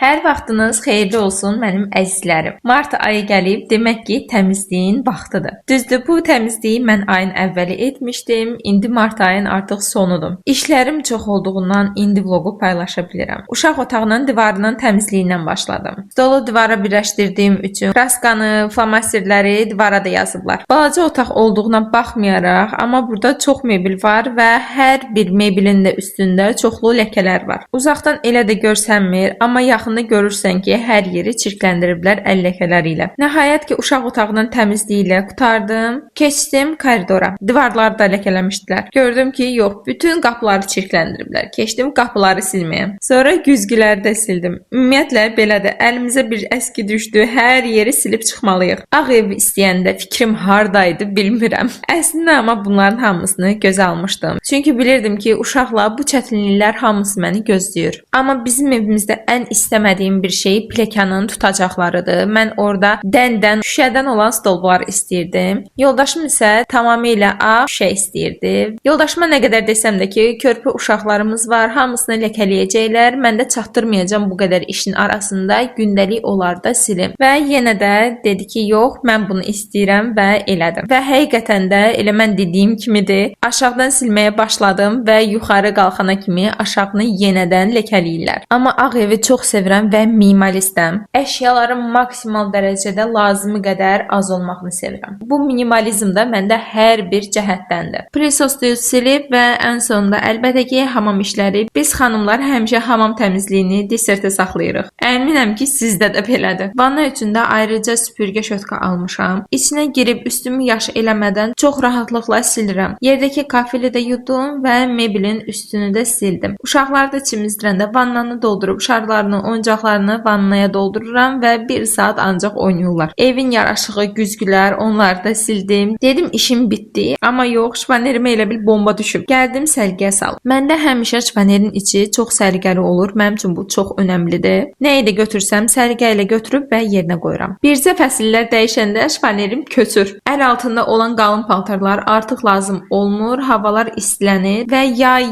Hər vaxtınız xeyirli olsun mənim əzizlərim. Mart ayı gəlib, demək ki, təmizliyin vaxtıdır. Düzdür, bu təmizliyi mən ayın əvvəli etmişdim. İndi mart ayın artıq sonudur. İşlərim çox olduğundan indi vlogu paylaşa bilirəm. Uşaq otağının divarının təmizliyindən başladım. Stolu divara birləşdirdiyim üçün kraskanı, flomasterləri divara da yazıblar. Balaca otaq olduğuna baxmayaraq, amma burada çox mebel var və hər bir mebelin də üstündə çoxlu ləkələr var. Uzaqdan elə də görsənmir, amma yaxında görürsən ki, hər yeri çirkləndiriblər əl ləkələri ilə. Nəhayət ki, uşaq otağının təmizliyi ilə qurtardım. Keçdim koridora. Divarları da ləkələmişdilər. Gördüm ki, yox, bütün qapıları çirkləndiriblər. Keçdim qapıları silməyə. Sonra güzgüləri də sildim. Ümumiyyətlə belədir. Əlimizə bir əski düşdü. Hər yeri silib çıxmalıyıq. Ağ ev istəyəndə fikrim hardaydı bilmirəm. Əslində amma bunların hamısını gözə almışdım. Çünki bilirdim ki, uşaqla bu çətinliklər hamısı məni gözləyir. Amma bizim evimizdə ən istəmədiyim bir şey plekanın tutacaqlarıdır. Mən orada dəndən, şüşədən olan stollar istəyirdim. Yoldaşım isə tamamilə ağ şüşə istəyirdi. Yoldaşıma nə qədər desəm də ki, körpə uşaqlarımız var, hamısını ləkələyəcəklər. Mən də çatdırmayacağam bu qədər işin arasında, gündəlik olar da silim. Və yenə də dedi ki, yox, mən bunu istəyirəm və elədim. Və həqiqətən də elə mən dediyim kimidir. Aşağıdan silməyə başladım və yuxarı qalxana kimi aşağını yenədən ləkələyirlər. Amma ağ evi çox sevirəm və minimalistəm. Əşyaların maksimal dərəcədə lazımı qədər az olmağını sevirəm. Bu minimalizm də məndə hər bir cəhətdəndir. Presosluyu silib və ən sonunda əlbəttə ki, hamam işləri. Biz xanımlar həmişə hamam təmizliyini desertə saxlayırıq. Əminəm ki, sizdə də belədir. Vanna üçün də ayrıca süpürgə şötka almışam. İçinə girib üstümü yaş eləmədən çox rahatlıqla silirəm. Yerdəki kafeli də yudum və mebelin üstünü də sildim. Uşaqlar da çimizdirəndə vannanı doldurub şarlarını, oyuncaqlarını vannaya doldururam və 1 saat ancaq oynayırlar. Evin yaraşığı, güzgülər, onları da sildim. Dedim işim bitdi, amma yox, şpanerimə elə bil bomba düşüb. Gəldim sərgiyə sal. Məndə həmişə şpanerin içi çox səliqəli olur. Mənim üçün bu çox önəmlidir. Nəyi də götürsəm səliqə ilə götürüb və yerinə qoyuram. Bircə fəsillər dəyişəndə şpanerim köçür. Əl altında olan qalın paltarlar artıq lazım olmur. Havalar istilənir və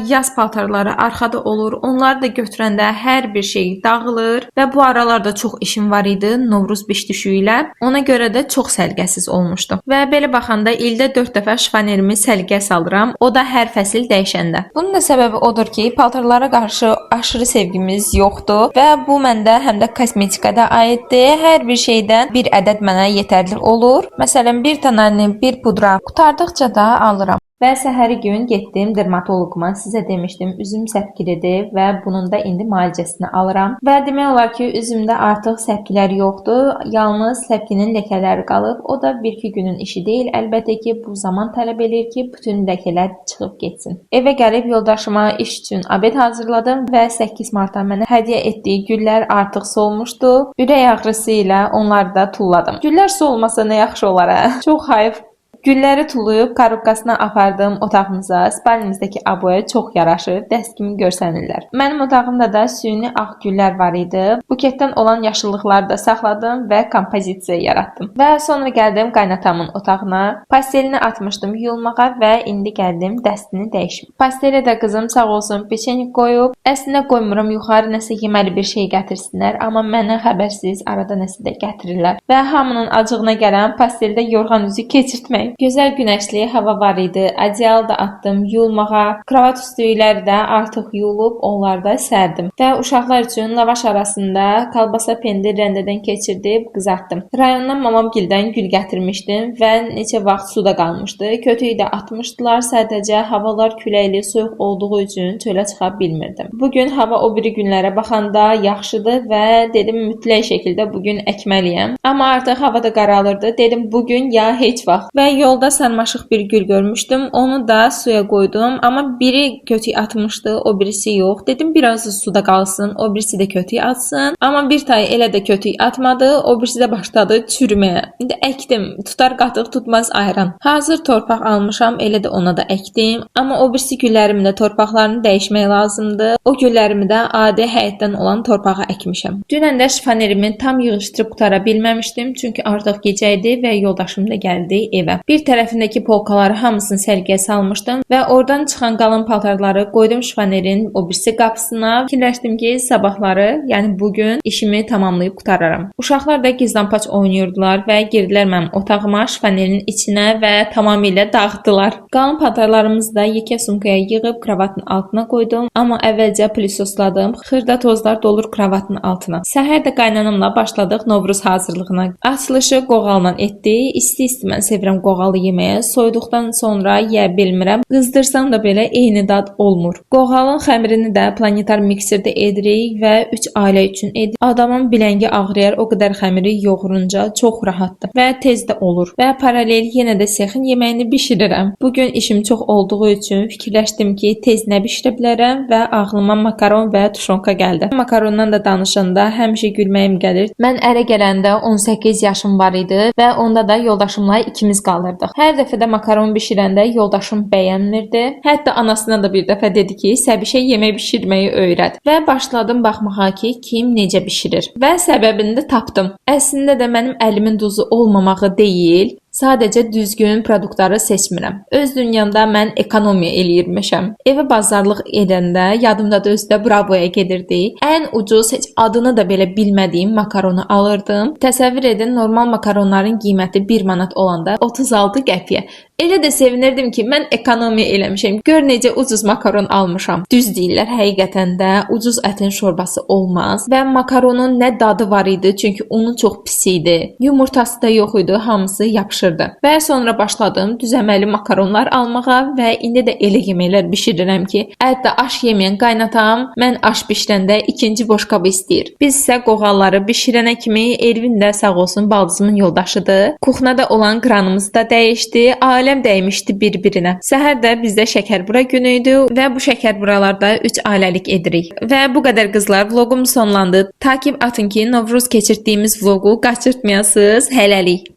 yaz paltarları arxada olur. Onları da götürəndə hər bir şey dağılır və bu aralarda çox işim var idi Novruz biş düşüyü ilə. Ona görə də çox səliqəsiz olmuşdu. Və belə baxanda ildə 4 dəfə şpanerimi səliqəyə salıram. O da hər fəsil dəyişəndə. Bunun da səbəbi odur ki, paltarlara qarşı aşırı sevgimiz yoxdur və bu məndə həm də kosmetikada aiddir. Hər bir şeydən bir ədəd mənə yetərli olur. Məsələn, bir dənə, bir pudra qurtardıqca da alıram. Və səhəri gün getdim dermatoloquma. Sizə demişdim, üzüm səpkilidir və bunun da indi müalicəsini alıram. Və demək olar ki, üzümdə artıq səpkilər yoxdur. Yalnız səpkinin ləkələri qalıb. O da 1-2 günün işi deyil. Əlbəttə ki, bu zaman tələb eləyir ki, bütün ləkələr çıxıb getsin. Evə gəlib yoldaşıma iş üçün obed hazırladım və 8 martda mənə hədiyyə etdiyi güllər artıq solmuşdu. Ürək ağrısı ilə onları da tulladım. Güllər solmasa nə yaxşı olar, hə? Çox hayf. Gülləri tullayıb karobkasına apardım otağımıza. Spalnimizdəki aboya çox yaraşır, dəst kimi görsənirlər. Mənim otağımda da süni ağ güllər var idi. Buketdən olan yaşıllıqları da saxladım və kompozisiya yaratdım. Və sonra gəldim qaynatamın otağına. Pastelini atmışdım yuyulmağa və indi gəldim dəstini dəyişim. Pastelə də qızım sağ olsun peçenik qoyub. Əslində qoymuram, yuxarı nəsə yeməli bir şey gətirsinlər, amma mənə xəbərsiz arada nəsə də gətirirlər. Və hamının acığına gələn pasteldə yorğan üzü keçirtmək. Gözəl günəşli hava var idi. Adyal da atdım yuyulmağa. Kravat üstüyləri də artıq yuyulub, onları da sərdim. Və uşaqlar üçün lavaş arasında kalbasa pendir rəndədən keçirdib qızartdım. Rayondan mamamgildən gül gətirmişdim və neçə vaxt suda qalmışdı. Kötüyü də atmışdılar. Sadəcə havalar küləkli, soyuq olduğu üçün çölə çıxa bilmirdim. Bugün hava o biri günlərə baxanda yaxşıdır və dedim mütləq şəkildə bugün əkməliyəm. Amma artıq hava da qaralırdı. Dedim bugün ya heç vaxt. Və yolda sarmaşıq bir gül görmüşdüm. Onu da suya qoydum. Amma biri kötüyü atmışdı, o birisi yox. Dedim biraz da suda qalsın, o birisi də kötüyü atsın. Amma bir tay elə də kötüyü atmadı, o birisi də başladı çürüməyə. İndi əkdim. Tutar qatıq, tutmaz ayran. Hazır torpaq almışam, elə də ona da əkdim. Amma o birisi güllərimin də torpaqlarını dəyişmək lazımdır. O güllərimi də adi həyətdən olan torpağa əkmişəm. Dünən də şifanerimi tam yığışdırıb qutara bilməmişdim, çünki artıq gecə idi və yoldaşım da gəldi evə. Bir tərəfindəki polkaları hamısını sərgiyə salmışdım və oradan çıxan qalın paltarları qoydum şifanerin o birisi qapısına. Fikirləşdim ki, sabahları, yəni bugün işimi tamamlayıb qutararam. Uşaqlar da gizlanpaç oynayırdılar və girdilər mənim otağıma şifanerin içinə və tamamilə dağıtdılar. Qalın paltarlarımızı da yekə sumkaya yığıb kravatın altına qoydum, amma əvvəlcə plissosladım. Xırda tozlar dolur kravatın altına. Səhər də qaynanamla başladıq Novruz hazırlığına. Açılışı qoğalla etdik. İsti-isti mən sevirəm qoğalı yeməyə. Soyuduqdan sonra yeyə bilmirəm. Qızdırsam da belə eyni dad olmur. Qoğalın xəmirini də planetar mikserdə edirik və 3 ailə üçün edirik. Adamın biləngi ağrıyar, o qədər xəmiri yoğurunca çox rahatdır və tez də olur. Və paralel yenə də sexin yeməyini bişirirəm. Bugün işim çox olduğu üçün fikirləşdim ki, tez nə bişirə bilərəm və ağlıma makaron və tuşonka gəldi. Makarondan da danışanda həmişə gülməyim gəlir. Mən ərə gələndə 18 yaşım var idi və onda da yoldaşımla ikimiz qalırdıq. Hər dəfə də makaron bişirəndə yoldaşım bəyənmirdi. Hətta anasına da bir dəfə dedi ki, Səbişə yemək bişirməyi öyrət. Və başladım baxmağa ki, kim necə bişirir. Və səbəbini də tapdım. Əslində də mənim əlimin duzu olmamağı deyil, sadəcə düzgün produktları seçmirəm. Öz dünyamda mən ekonomiya eləyirmişəm. Evə bazarlıq edəndə yadımdadır özdə Bravoya gedirdik. Ən ucuz, heç adını da belə bilmədiyim makaronu alırdım. Təsəvvür edin, normal makaronların qiyməti 1 manat olanda 36 qəpiyə. Elə də sevinirdim ki, mən ekonomiya eləmişəm. Gör necə ucuz makaron almışam. Düz deyirlər, həqiqətən də ucuz ətin şorbası olmaz və makaronun nə dadı var idi, çünki unu çox pis idi. Yumurtası da yox idi, hamısı yapışırdı. Və sonra başladım düzəməli makaronlar almağa və indi də elə yeməklər bişirirəm ki, hətta aş yeməyən qaynatam, mən aş bişirəndə ikinci boşqabı istəyir. Biz isə qoğalları bişirənə kimi Elvin də sağ olsun baldızımın yoldaşıdır. Kuxnada olan kranımız da dəyişdi. Aləm dəymişdi bir-birinə. Səhər də bizdə şəkərbura günü idi və bu şəkərburalarda 3 ailəlik edirik. Və bu qədər qızlar, vloqum sonlandı. Takib atın ki, Novruz keçirdiyimiz vloqu qaçırtmayasınız. Hələlik.